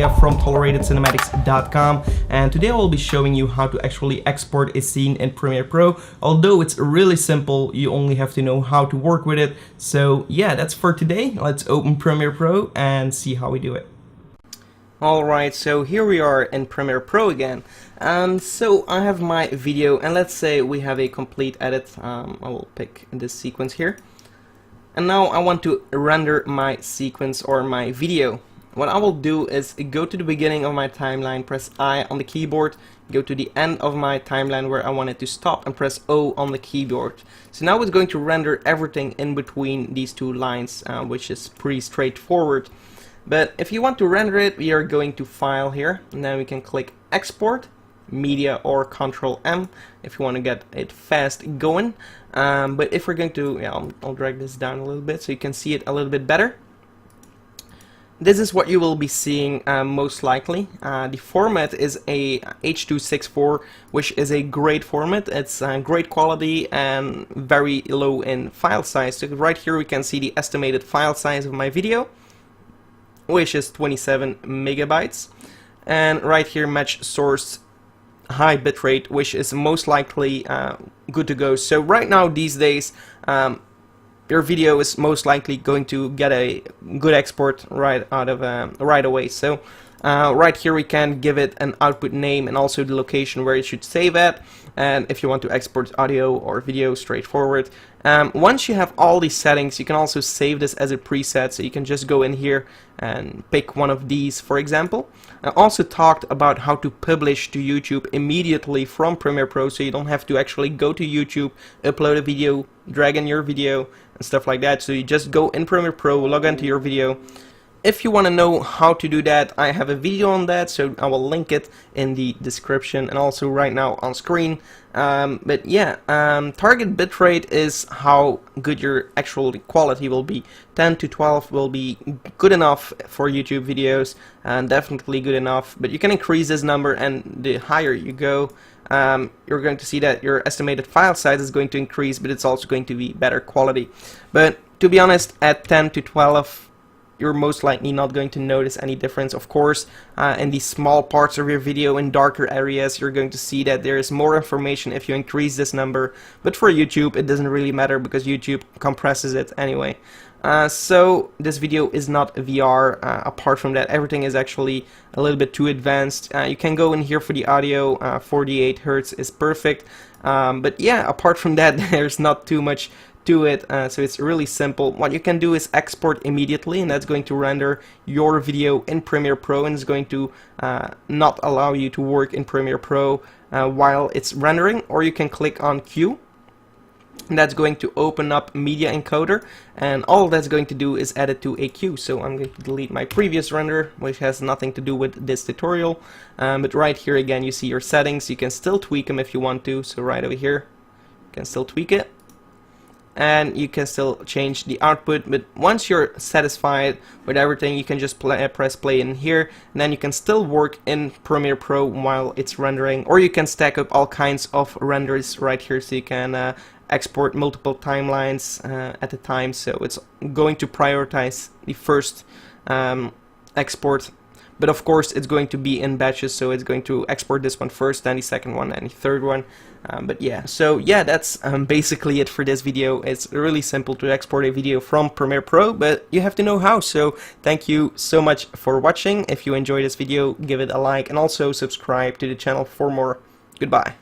Ilya from toleratedcinematics.com, and today I will be showing you how to actually export a scene in Premiere Pro. Although it's really simple, you only have to know how to work with it. So yeah, that's for today. Let's open Premiere Pro and see how we do it. Alright, so here we are in Premiere Pro again. So I have my video, and let's say we have a complete edit. I will pick this sequence here. And now I want to render my sequence or my video. What I will do is go to the beginning of my timeline, press I on the keyboard, go to the end of my timeline where I want it to stop, and press O on the keyboard. So now it's going to render everything in between these two lines, which is pretty straightforward. But if you want to render it, we are going to File here, and then we can click Export, Media, or Ctrl M if you want to get it fast going. But if we're going to, I'll drag this down a little bit so you can see it a little bit better. This is what you will be seeing most likely. The format is a H.264, which is a great format. It's great quality and very low in file size. So right here we can see the estimated file size of my video, which is 27 megabytes. And right here match source high bitrate, which is most likely good to go. So right now these days your video is most likely going to get a good export right away. So right here we can give it an output name and also the location where it should save at, and if you want to export audio or video, straightforward. Once you have all these settings, you can also save this as a preset, so you can just go in here and pick one of these, for example. I also talked about how to publish to YouTube immediately from Premiere Pro, so you don't have to actually go to YouTube, upload a video, drag in your video and stuff like that. So you just go in Premiere Pro, log into your video. If you want to know how to do that, I have a video on that, so I will link it in the description and also right now on screen. But yeah, target bitrate is how good your actual quality will be. 10 to 12 will be good enough for YouTube videos, and definitely good enough, but you can increase this number, and the higher you go, you're going to see that your estimated file size is going to increase, but it's also going to be better quality. But to be honest, at 10 to 12, you're most likely not going to notice any difference. Of course, in these small parts of your video, in darker areas, you're going to see that there is more information if you increase this number, but for YouTube it doesn't really matter because YouTube compresses it anyway. So this video is not VR. Apart from that, everything is actually a little bit too advanced. You can go in here for the audio, 48 Hertz is perfect, but yeah, apart from that there's not too much to it, so it's really simple. What you can do is export immediately, and that's going to render your video in Premiere Pro, and it's going to not allow you to work in Premiere Pro while it's rendering. Or you can click on Q, and that's going to open up Media Encoder, and all that's going to do is add it to a queue. So I'm going to delete my previous render, which has nothing to do with this tutorial, but right here again you see your settings. You can still tweak them if you want to, so right over here you can still tweak it, and you can still change the output. But once you're satisfied with everything, you can just press play in here, and then you can still work in Premiere Pro while it's rendering. Or you can stack up all kinds of renders right here, so you can export multiple timelines at a time. So it's going to prioritize the first export, but of course it's going to be in batches, so it's going to export this one first, then the second one, and the third one. But yeah, so yeah, that's basically it for this video. It's really simple to export a video from Premiere Pro, but you have to know how. So thank you so much for watching. If you enjoyed this video, give it a like, and also subscribe to the channel for more. Goodbye.